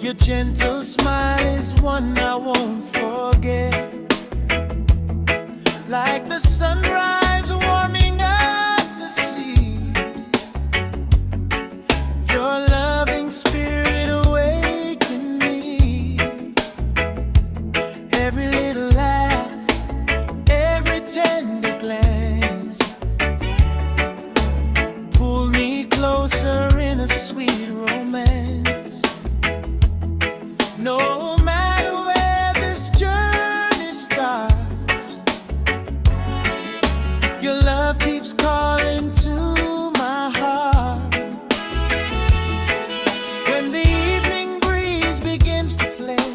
Your gentle smile is one I won't forget. Like the sunrise warming up the sea, your loving spirit awakened me. Every little laugh, every tender glance pulled me closer in a sweet romance. No matter where this journey starts, your love keeps calling to my heart. When the evening breeze begins to play,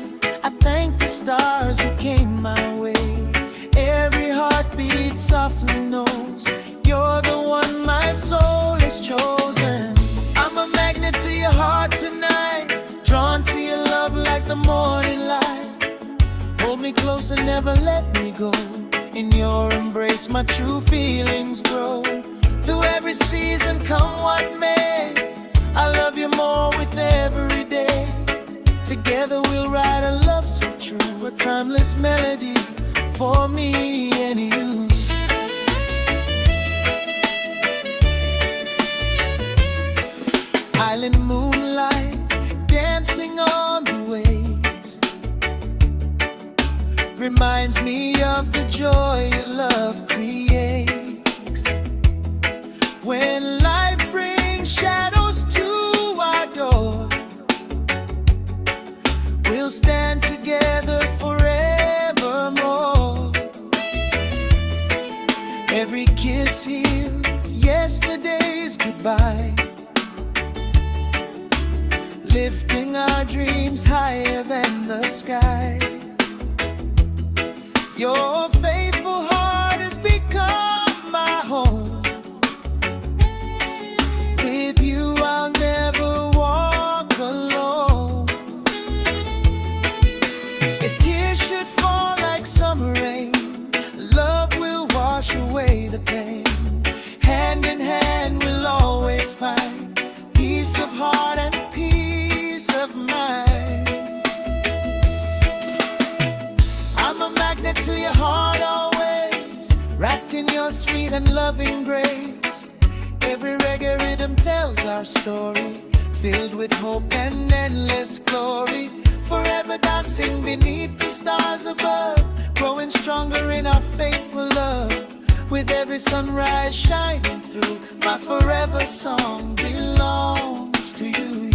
I thank the stars who came my way. Every heartbeat softly knows you're the one my soul has chosen. I'm a magnet to your heart tonight, drawn to your love like the morning light. Hold me close and never let me go. In your embrace my true feelings grow. Through every season, come what may, I love you more with every day. Together we'll write a love so true, a timeless melody for me and you. Island moonlight dancing on the waves reminds me of the joy your love creates. When life brings shadows to our door, we'll stand together forevermore. Every kiss heals yesterday's goodbye, lifting our dreams higher than the sky. Your faithful heart has become my home. With you I'll never walk alone. If tears should fall like summer rain, love will wash away the pain. Hand in hand we'll always find peace of heart and peace of mind. I'm a magnet to your heart always, wrapped in your sweet and loving grace. Every reggae rhythm tells our story, filled with hope and endless glory. Forever dancing beneath the stars above, growing stronger in our faithful love. With every sunrise shining through, my forever song belongs to you.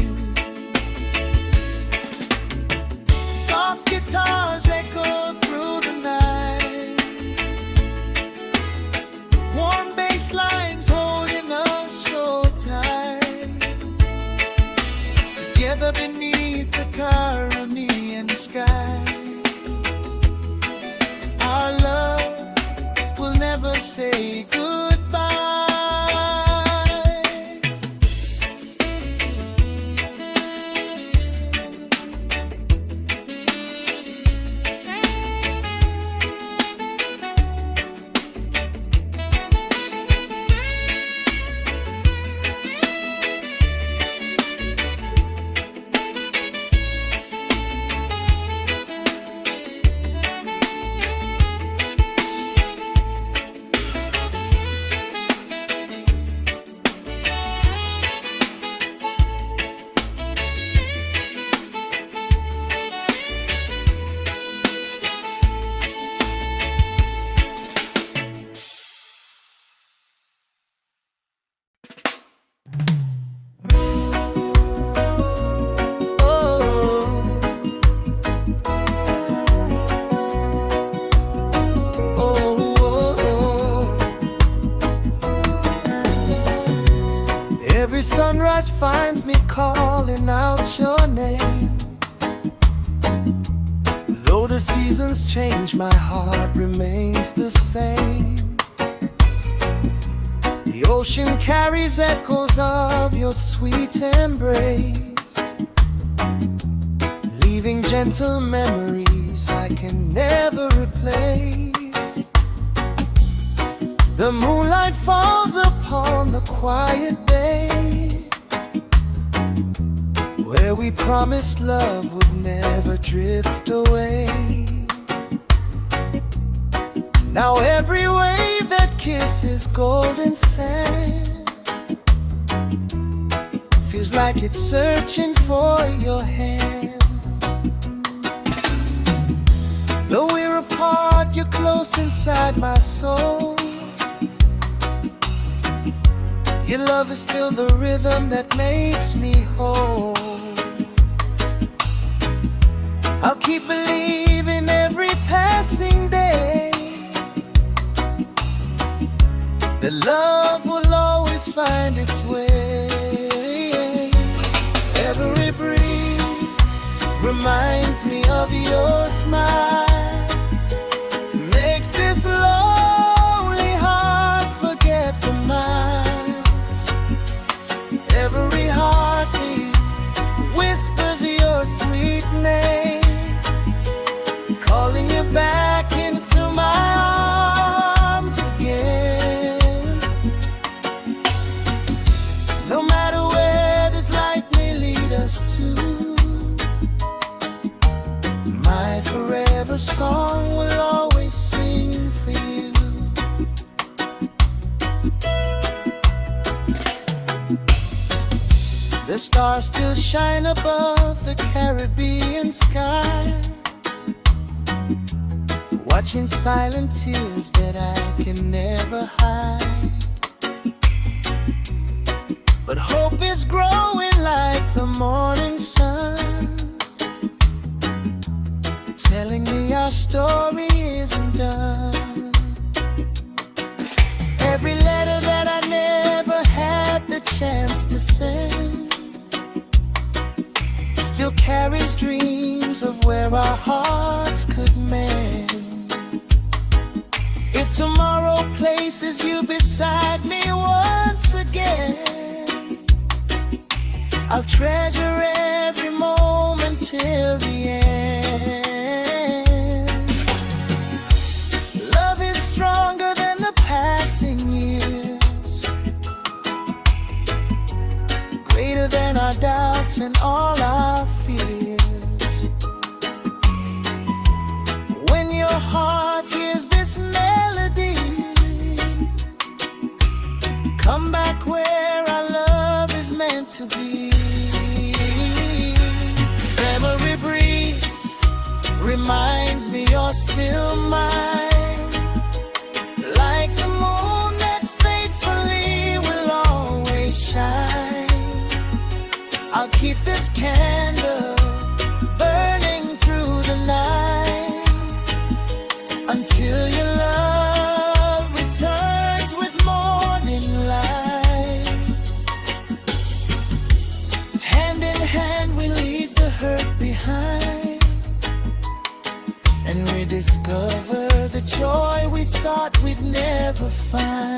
Soft guitars echo through the night, warm bass lines holding us so tight. Together beneath the Caribbean sky, our love will never say goodbye. Every sunrise finds me calling out your name. Though the seasons change, my heart remains the same. The ocean carries echoes of your sweet embrace, leaving gentle memories I can never replace. The moonlight falls upon the quiet bay, where we promised love would never drift away. Now every wave that kisses golden sand feels like it's searching for your hand. Though we're apart, you're close inside my soul. Your love is still the rhythm that makes me whole. I'll keep believing every passing day that love will always find its way. Every breeze reminds me of your smile, makes this lonely heart forget the miles. Every heartbeat whispers your sweet name, calling you back into my arms again. No matter where this life may lead us to, my forever song will always sing for you. The stars still shine above the Caribbean sky, watching silent tears that I can never hide. But hope is growing like the morning sun, telling me our story isn't done. Every letter that I never had the chance to send still carries dreams of where our hearts could mend. If tomorrow places you beside me once again, I'll treasure every moment till the end. Love is stronger than the passing years, greater than our doubts and all our fears. When your heart hears this melody, come back where our love is meant to be. Memory breeze reminds me you're still mine, like the moon that faithfully will always shine. I'll keep this candle burning through the night until your love returns with morning light. Hand in hand we leave the hurt behind and rediscover the joy we thought we'd never find.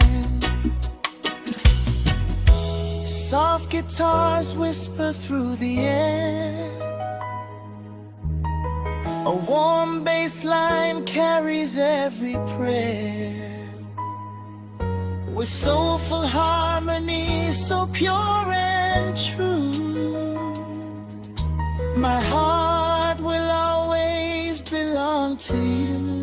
Soft guitars whisper through the air, a warm bass line carries every prayer. With soulful harmony so pure and true, my heart will always belong to you.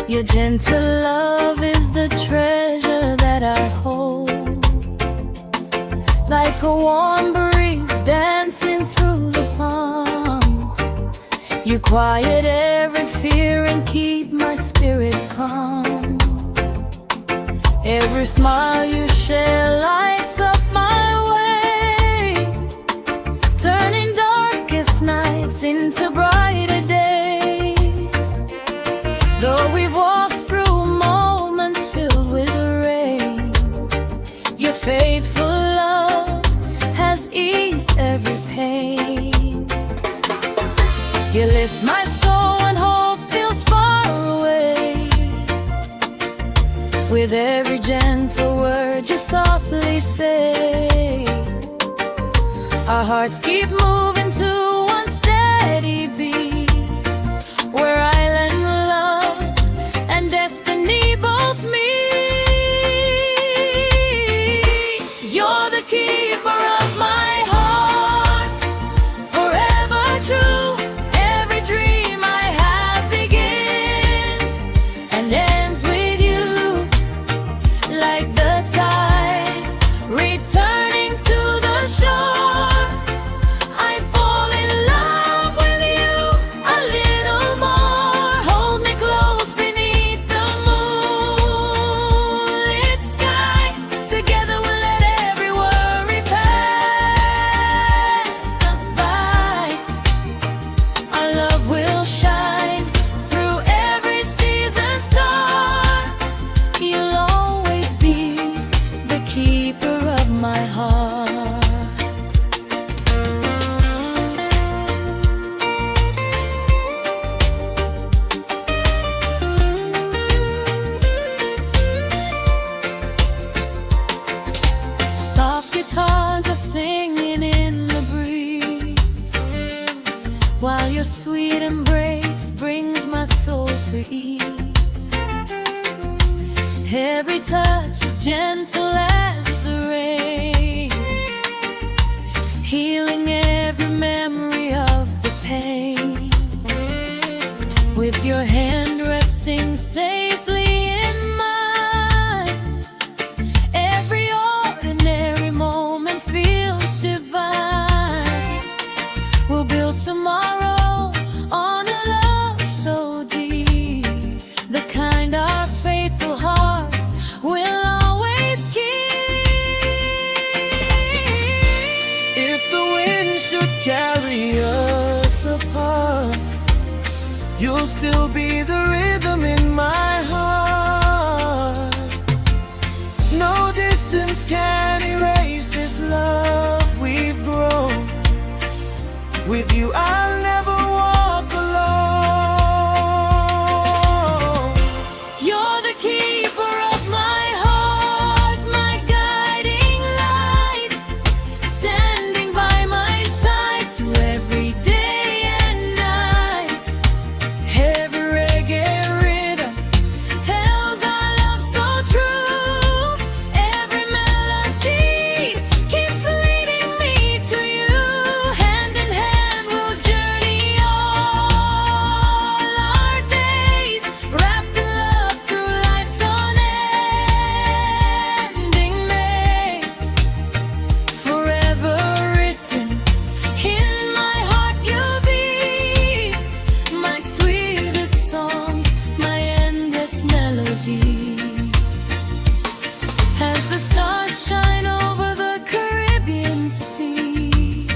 Your gentle love is the treasure that I hold, like a warm breeze dancing through the palms. You quiet every fear and keep my spirit calm. Every smile you share lights up my way, turning darkest nights into brighter days. Though we've walked through moments filled with rain, your faithful love has eased every pain. You lift my soul when hope feels far away. With every gentle word you softly say, our hearts keep moving to one steady beat, where island love and destiny both meet. You're the keeper of my heart, forever true. Every dream I have begins and ends with you, like the tide returning to the shore. I fall in love with you a little more. Hold me close beneath the moonlit sky. Together we'll let every worry pass us by. Our love will shine through every season star. You'll always be the keeper of my heart. Soft guitars are singing in the breeze, while your sweet embrace brings my soul to ease. Every touch is gentle as the rain, healing every memory of the pain. With your hand resting safely in mine, every ordinary moment feels divine. We'll build tomorrow on a love so deep, the kind our faithful hearts will always keep. If the wind should carry us apart, you'll still be the rhythm in my heart. No distance can erase this love we've grown. With you I'll never walk alone. You're the keeper of my heart, my guiding light, standing by my side through every day and night. Every reggae rhythm tells our love so true. Every melody keeps leading me to you. Hand in hand we'll journey all our days, wrapped in love through life's unending maze. Forever written in my heart you'll be, my sweetest song, my endless melody. As the stars shine over the Caribbean Sea,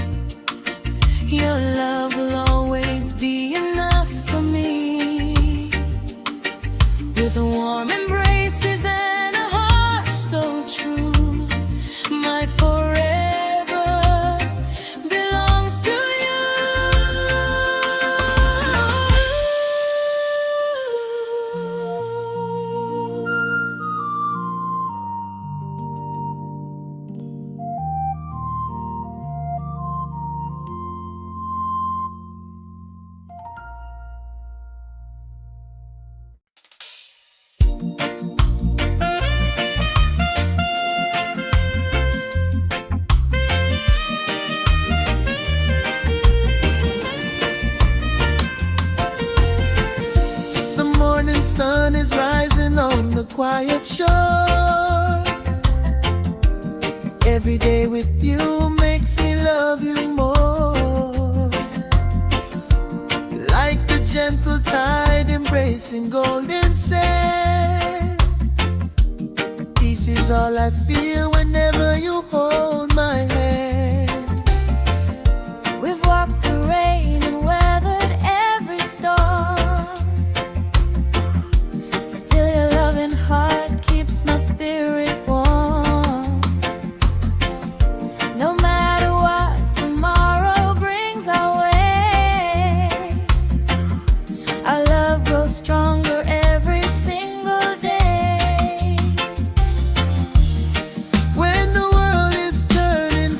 your love will always be enough for me. With warm embraces and a heart so true, my forever belongs to you. The morning sun is rising on the quiet shore. Every day with you makes me love you more. Like the gentle tide embracing golden sand, is all I feel whenever you hold my hand. We've walked through rain and weathered every storm. Still your loving heart keeps my spirit warm. No matter what tomorrow brings our way, our love grows stronger every single day. When the world is turning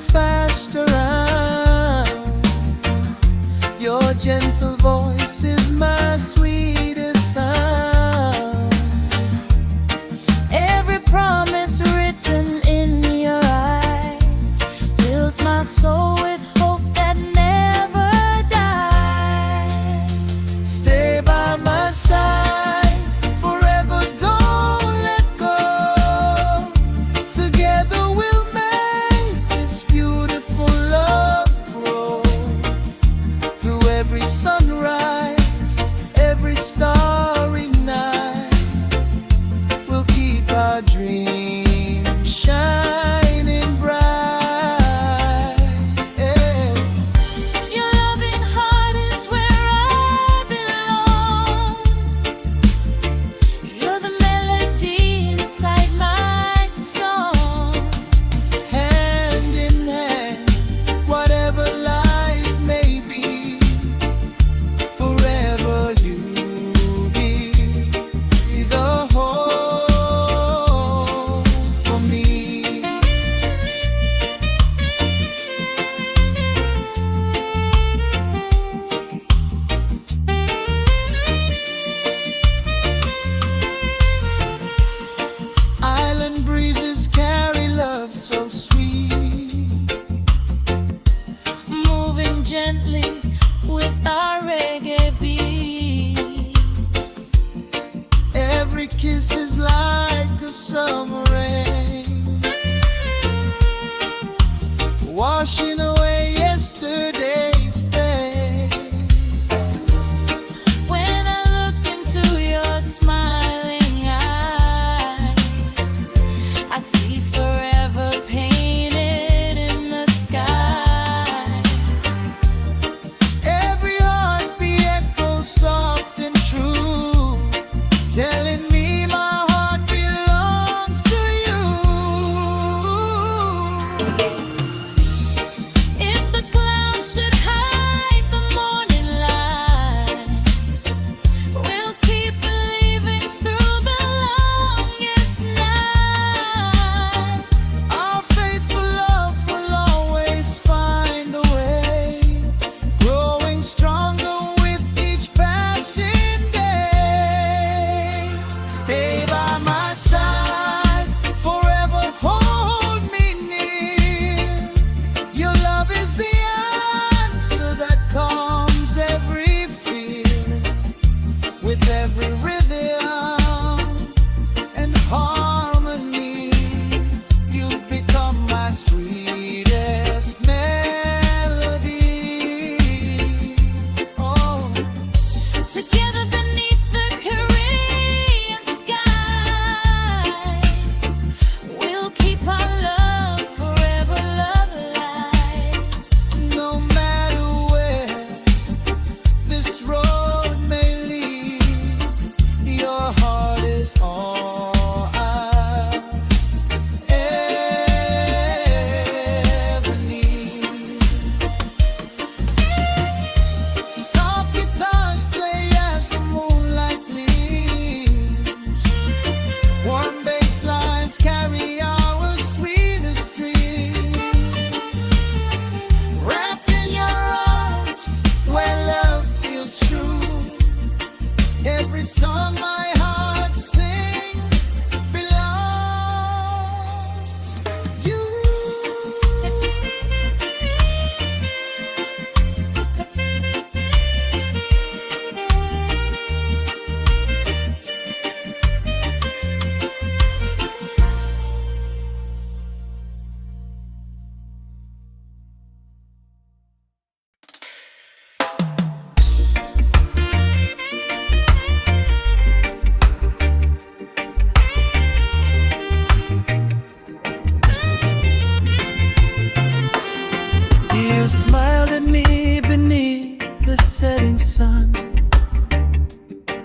You smiled at me beneath the setting sun.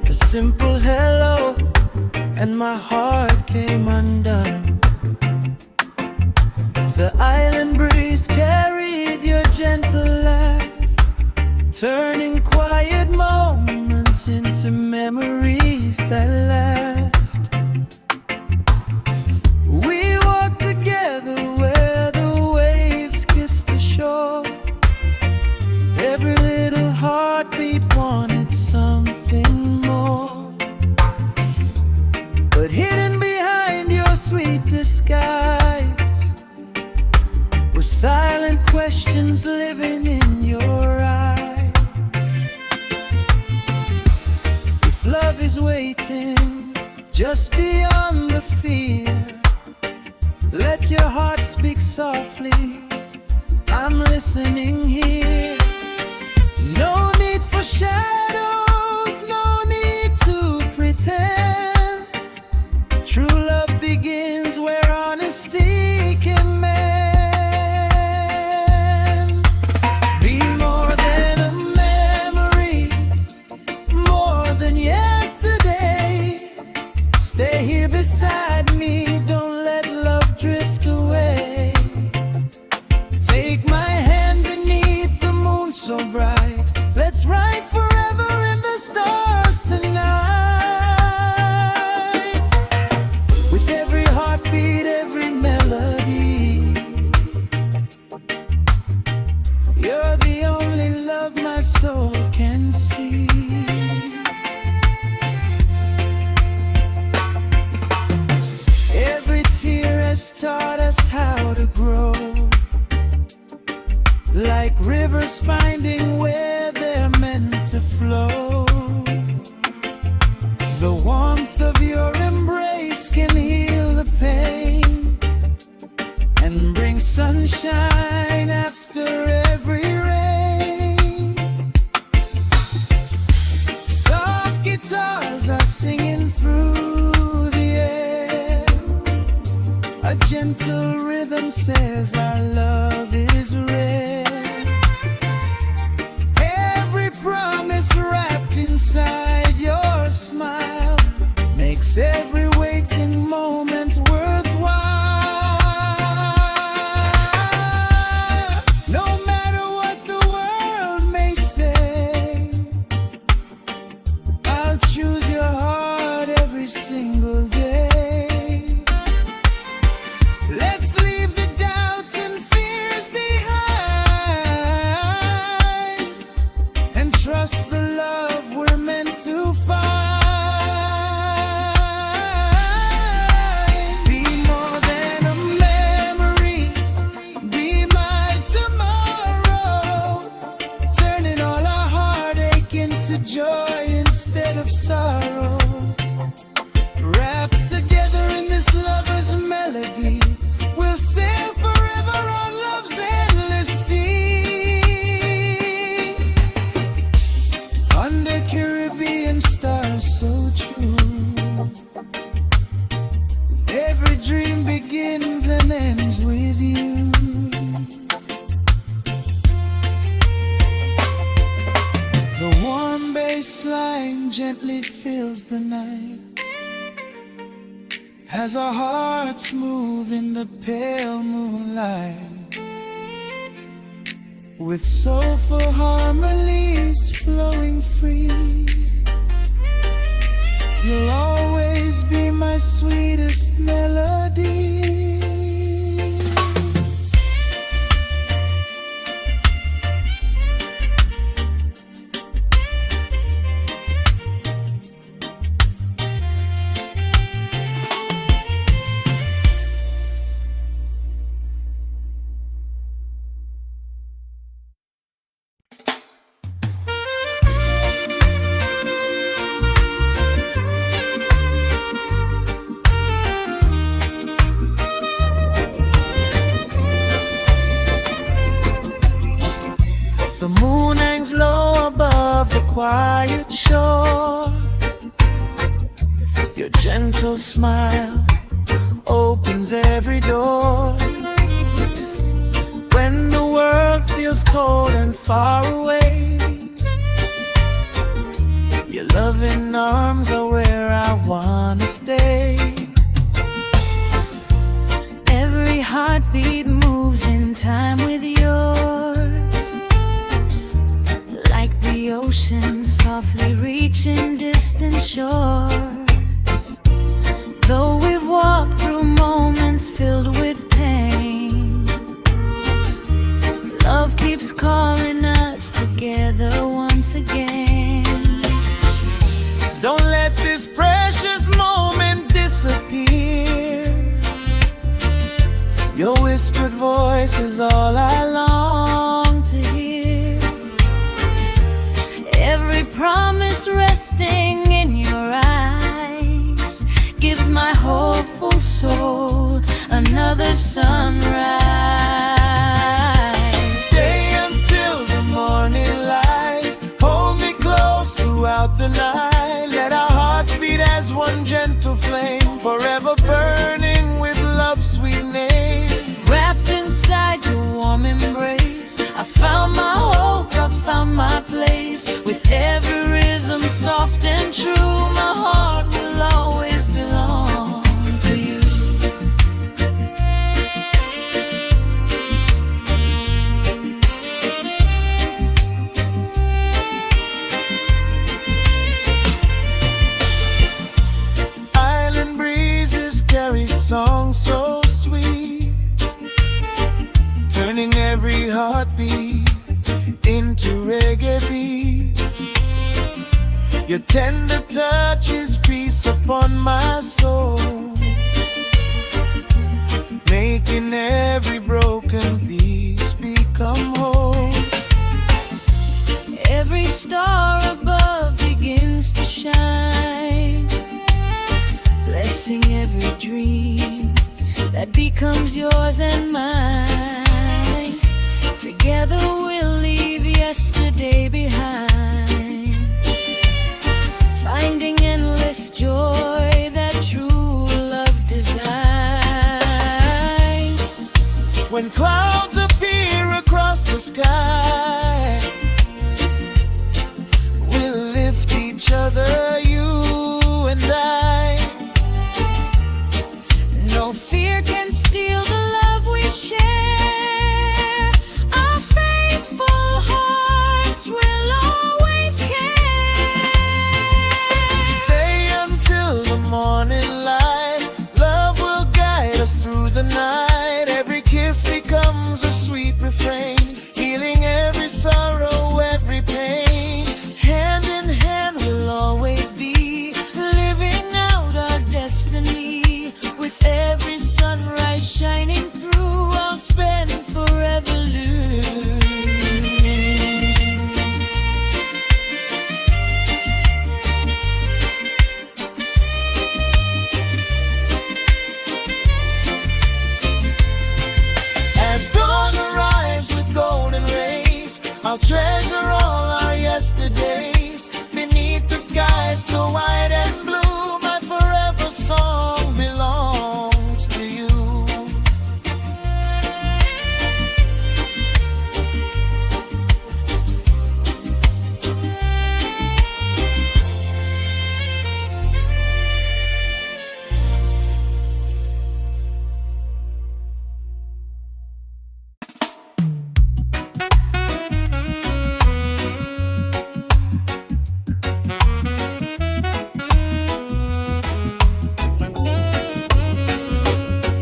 A simple hello, and my heart came undone. The island breeze carried your gentle laugh, turning quiet moments into memories that last. We walked together where the waves kissed the shore. Every little heartbeat wanted something more. But hidden behind your sweet disguise were silent questions living in your eyes. If love is waiting just beyond the fear, let your heart speak softly, I'm listening here. No need for shadows, no need to pretend. True love begins where honesty can mend. Be more than a memory, more than yesterday. Stay here beside me, don't let love drift away. Take my hand beneath the moon so bright, let's ride forever in the stars tonight. With every heartbeat, every melody, you're the only love my soul can see. Every tear has taught us how to grow, like rivers finding where they're meant to flow. The warmth of your embrace can heal the pain and bring sunshine after every rain. Soft guitars are singing through the air. A gentle rhythm says our love is rare. Every promise wrapped inside your smile makes every waiting moment worthwhile. No matter what the world may say, I'll choose your heart every single day. Let's leave the doubts and fears behind and trust the love we're meant to find. Be more than a memory, be my tomorrow, turning all our heartache into joy instead of sorrow. Wrapped together in this lover's melody, we'll sail forever on love's endless sea. Under Caribbean stars so true, every dream begins and ends with you. The warm bass line gently fills the night as our hearts move in the pale moonlight, with soulful harmonies flowing free. You'll always be my sweetest melody. The moon hangs low above the quiet shore. Your gentle smile opens every door. When the world feels feels cold and far away. Your loving arms are where I wanna stay. Every heartbeat moves in time with yours, like the ocean softly reaching distant shores. Though we've walked through moments filled with pain, love keeps calling us together once again. Don't let this precious moment disappear. Your whispered voice is all I long to hear. Every promise resting in your eyes gives my hopeful soul another sunrise. Stay until the morning light. Hold me close throughout the night. Let our hearts beat as one gentle flame, forever burning with love's sweet name. Wrapped inside your warm embrace, I found my hope, I found my place. With every rhythm soft and true, my heart will always belong to you. Island breezes carry songs so sweet, turning every heartbeat into reggae beats. Your tender touch is peace upon my soul, making every broken piece become whole. Every star above begins to shine, blessing every dream that becomes yours and mine. Together we'll leave yesterday behind, finding endless joy that true love designs. When clouds appear across the sky, we'll lift each other, you and I. No fear can steal the love we share. Our faithful hearts will always care. Stay until the morning light. Love will guide us through the night. Every kiss becomes a sweet refrain, healing every sorrow, every pain. Hand in hand we'll always be, living out our destiny. With every sunrise shining through, I'll spend forever learning. As dawn arrives with golden rays, I'll treasure all our yesterdays. Beneath the sky so wide and blue, my forever song belongs to you.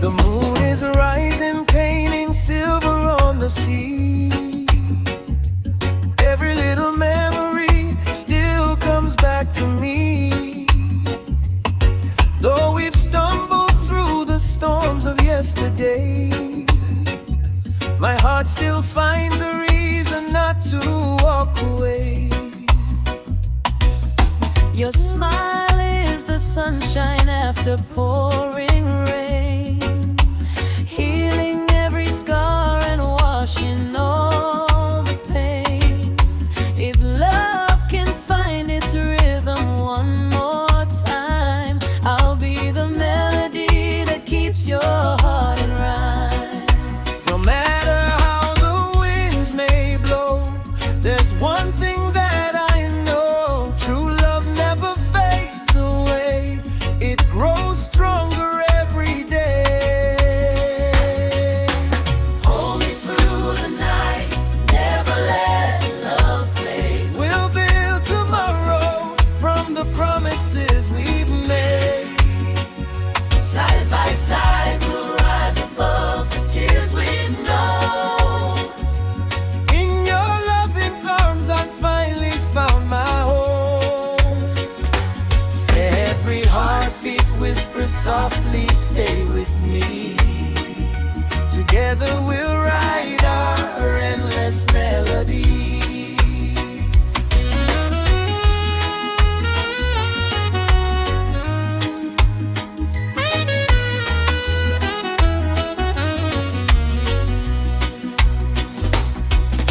The moon is rising, painting silver on the sea. Every little memory still comes back to me. Though we've stumbled through the storms of yesterday, my heart still finds a reason not to walk away. Your smile is the sunshine after pouring rain, healing every scar and washing all the pain. If love can find its rhythm one more time, I'll be the melody that keeps your heart in rhyme. No matter how the winds may Together we'll write our endless melody.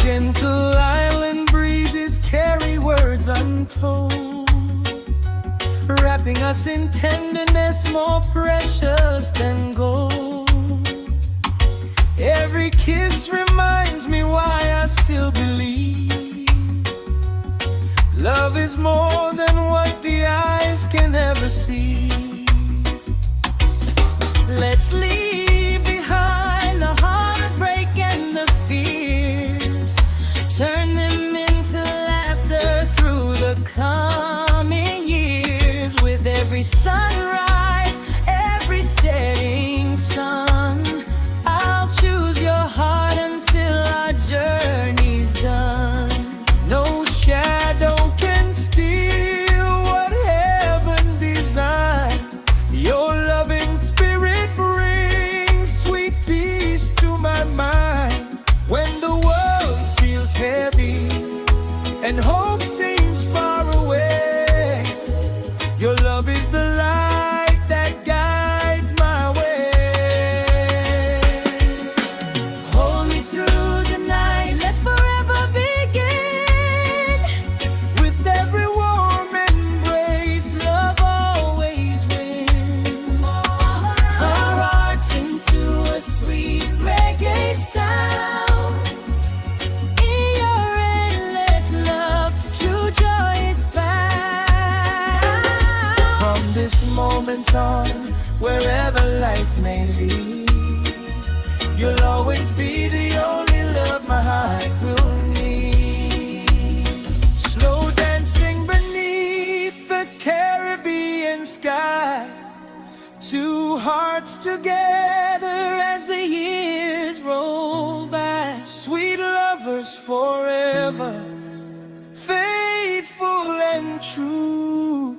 Gentle island breezes carry words untold, wrapping us in tenderness more precious than gold. Every kiss reminds me why I still believe love is more than what the eyes can ever see. Let's leave behind the heartbreak and the fears, turn them into laughter through the coming years. With every sunrise, every setting sun, I'll choose your heart until our journey's done. No shadow can steal what heaven designed. Your loving spirit brings sweet peace to my mind. When the world feels heavy and hope seems far away, your love is the light that guides my way. Hold me through the night, let forever begin. With every warm embrace, love always wins. Our hearts into a sweet reggae sound. In your endless love, true joy is found. From this moment on, wherever life may lead, you'll always be the only love my heart will need. Slow dancing beneath the Caribbean sky, two hearts together as the years roll by. Sweet lovers forever, faithful and true.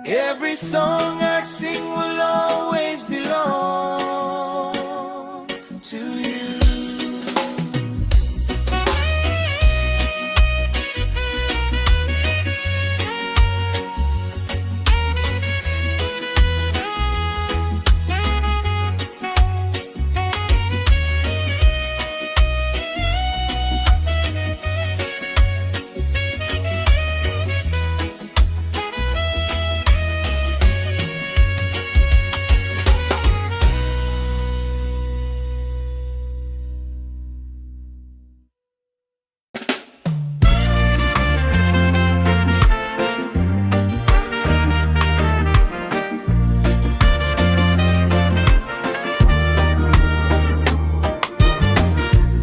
Every song I sing will always belong to you.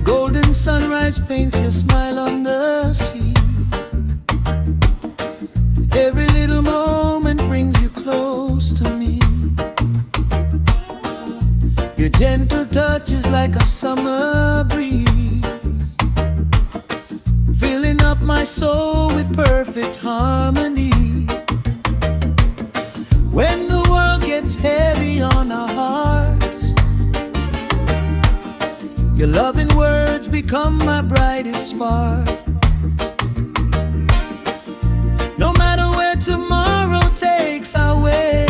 Golden sunrise paints your smile on the sea. Every little moment brings you close to me. Your gentle touch is like a summer breeze, filling up my soul with perfect harmony. When the world gets heavy on our hearts, your loving words become my brightest spark. No matter where tomorrow takes our way,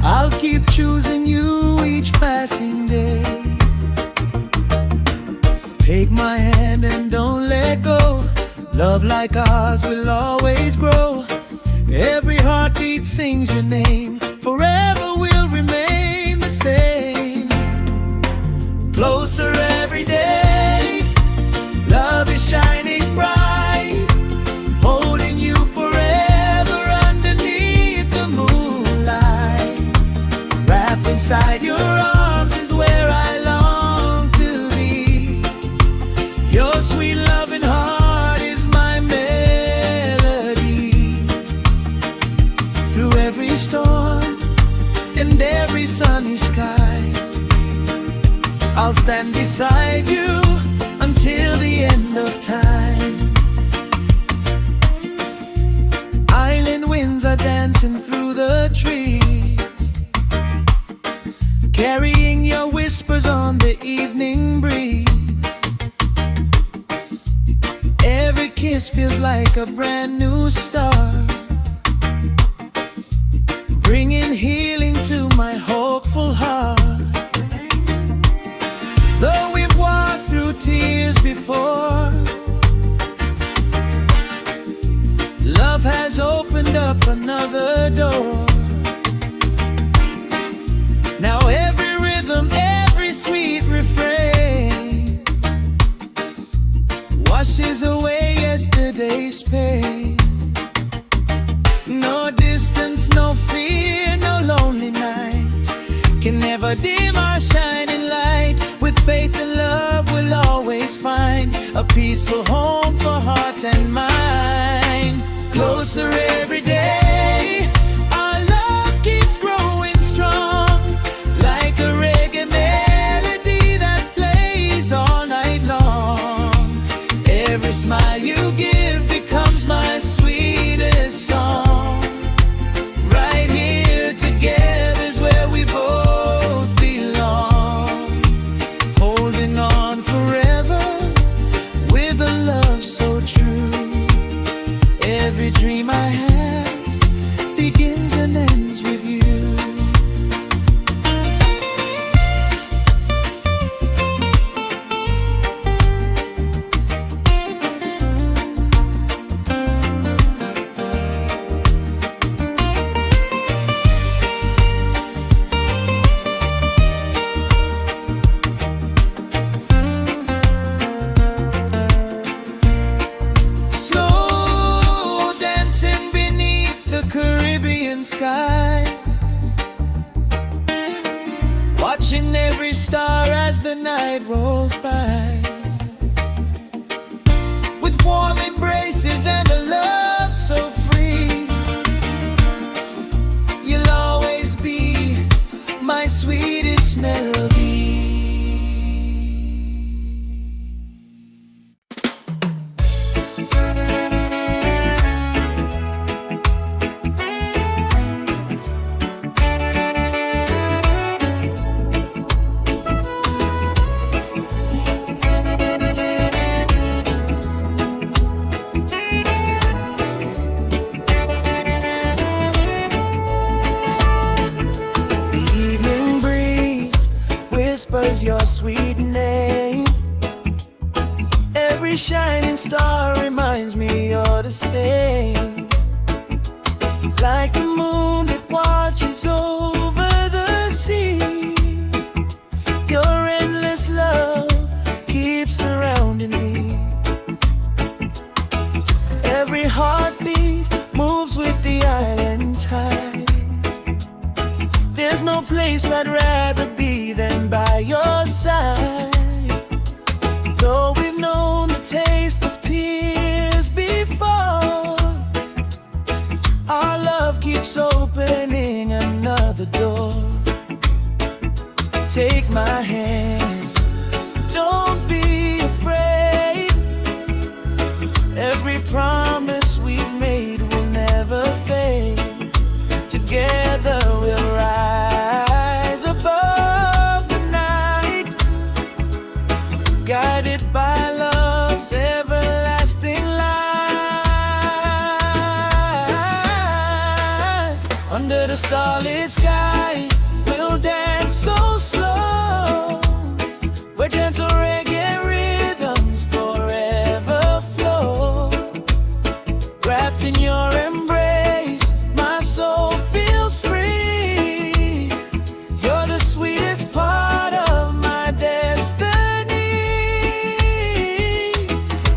I'll keep choosing you each passing day. Take my hand and don't let go. Love like ours will always grow. Every heartbeat sings your name. Forever we'll remain the same. Closer every day, love is shining bright, holding you forever underneath the moonlight. Wrapped inside your arms is where I long to be. Your sweet loving heart is my melody. Through every storm and every sunny sky, I'll stand beside you until the end of time. Island winds are dancing through the trees, carrying your whispers on the evening breeze. Every kiss feels like a brand new start, bringing healing to my hopeful heart. Though we've walked through tears before, love has opened up another door. Now every rhythm, every sweet refrain washes away yesterday's pain. No distance, no fear, no lonely night can never dim our shining light. With faith and love we'll always find a peaceful home for heart and mind. Closer every day, our love keeps growing strong, like a reggae melody that plays all night long. Every smile you give becomes my sweetest song. Right here together is where we both belong, holding on forever with a love so true. Every dream I have begins and ends with you. Slow dancing beneath the Caribbean sky, watching every star as the night rolls by. With warm embraces and a love so free, you'll always be my sweetest melody. The evening breeze whispers your sweet name. Every shining star reminds me you're the same. Like the moon that watches over the sea, your endless love keeps surrounding me. Every heartbeat moves with the island tide. There's no place I'd rather be than by your side. Though we've known the taste of tears before, our love keeps opening another door. Take my hand, don't be afraid. Every promise we've made will never fade. Together we'll rise above the night, guided by love's everlasting light. Under the starlit sky, we'll dance so slow, where gentle reggae rhythms forever flow. Wrapped in your embrace, my soul feels free. You're the sweetest part of my destiny.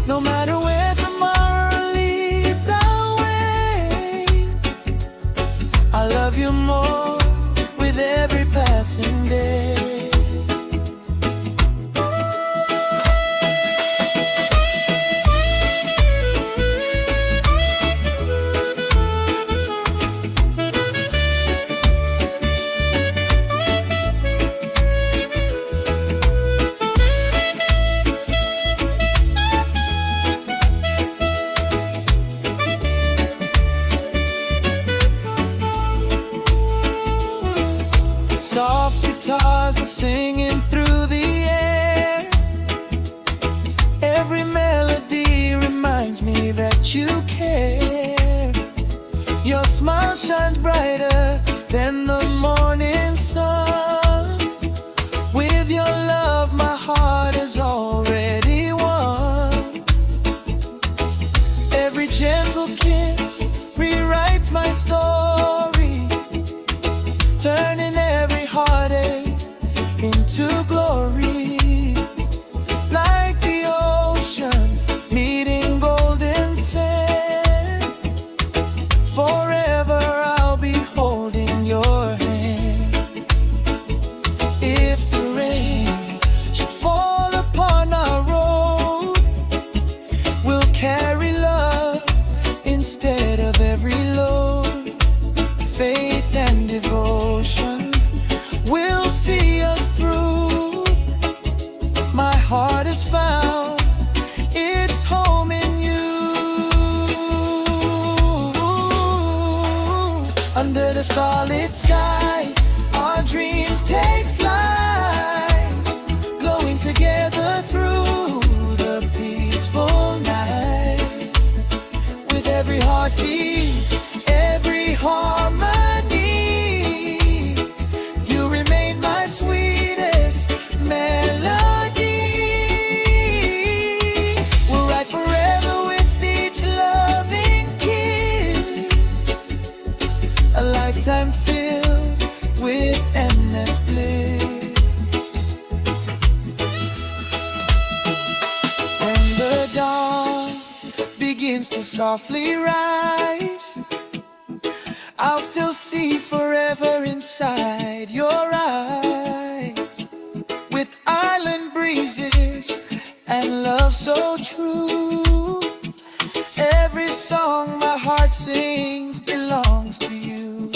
No matter where tomorrow leads our way, I love you more with singing through the air. Every melody reminds me that you care. Your smile shines brighter than the morning sun. With your love, my heart is already won. Every gentle kiss rewrites my story, turning every heartache into glory. Like the ocean meeting golden sand, forever I'll be holding your hand. If the rain should fall upon our road, we'll carry love instead of every load. Faith and devotion will see us through. My heart has found its home in you. Under the starlit sky, our dreams take flight, glowing together through the peaceful night. With every heartbeat, every harmony, you remain my sweetest melody. We'll ride forever with each loving kiss, a lifetime filled with endless bliss. When the dawn begins to softly rise, I'll still see forever inside your eyes. With island breezes and love so true, every song my heart sings belongs to you.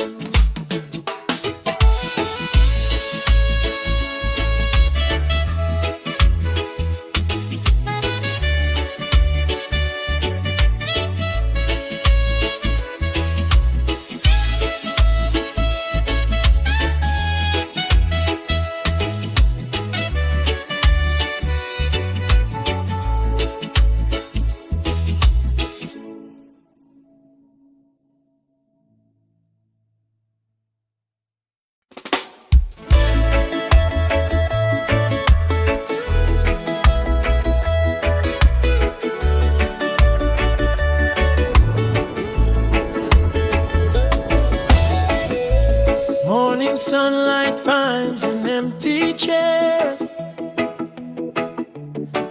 Morning sunlight finds an empty chair.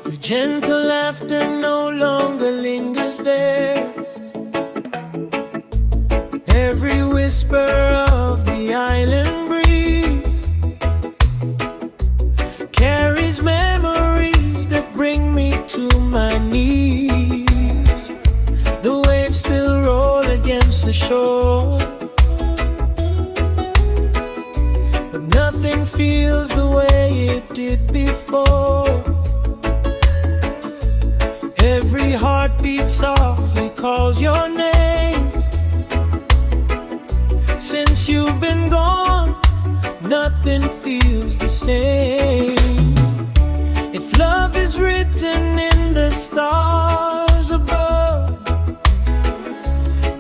Your gentle laughter no longer lingers there. Every whisper of the island breeze carries memories that bring me to my knees. The waves still roll against the shore, nothing feels the way it did before. Every heartbeat softly calls your name. Since you've been gone, nothing feels the same. If love is written in the stars above,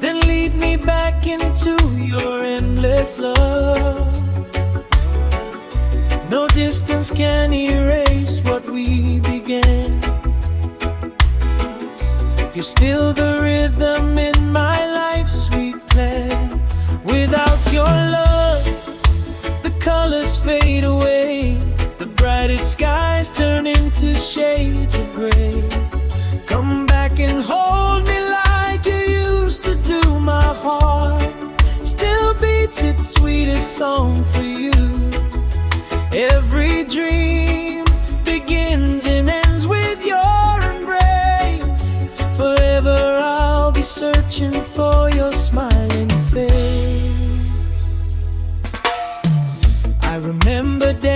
then lead me back into your endless love. No distance can erase what we began. You're still the rhythm in my life's sweet plan. Without your love, the colors fade away. The brightest skies turn into shades of gray. Come back and hold me like you used to do. My heart still beats its sweetest song for you. Every dream begins and ends with your embrace. Forever I'll be searching for your smiling face. I remember days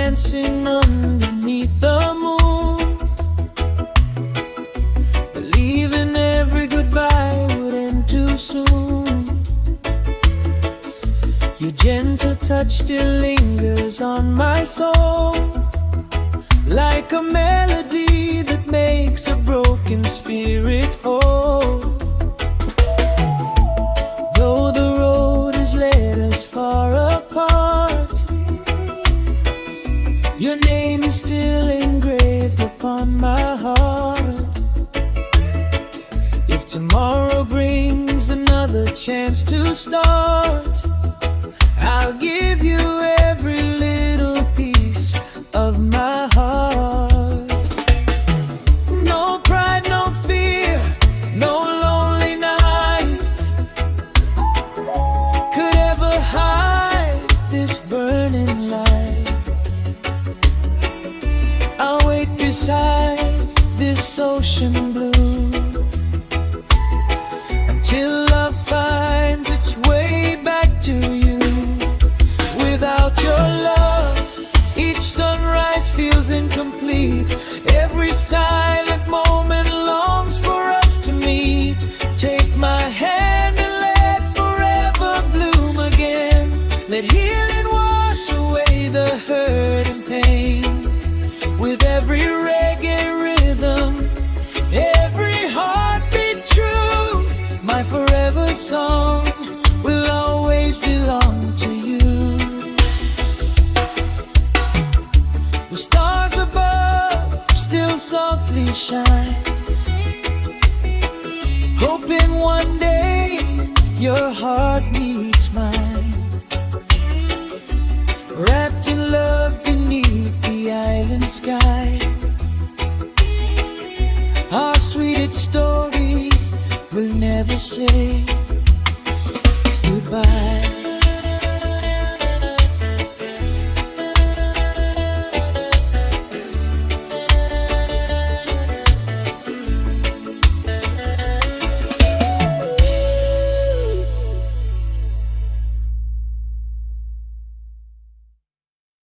touch still lingers on my soul, like a melody that makes a broken spirit whole. Though the road has led us far apart, your name is still engraved upon my heart. If tomorrow brings another chance to start, I'll give you every little piece of my heart. No pride, no fear, no lonely night could ever hide this burning light. I'll wait beside this ocean blue until love finds its way back to you. Without your love, each sunrise feels incomplete. Every silent moment longs for us to meet. Take my hand and let forever bloom again. Let healing wash away the hurt and pain. With every reggae rhythm, every heartbeat true, my forever song will always belong to you. The stars above still softly shine, hoping one day your heart meets mine, wrapped in love beneath the island sky. Our sweetest story will never say goodbye.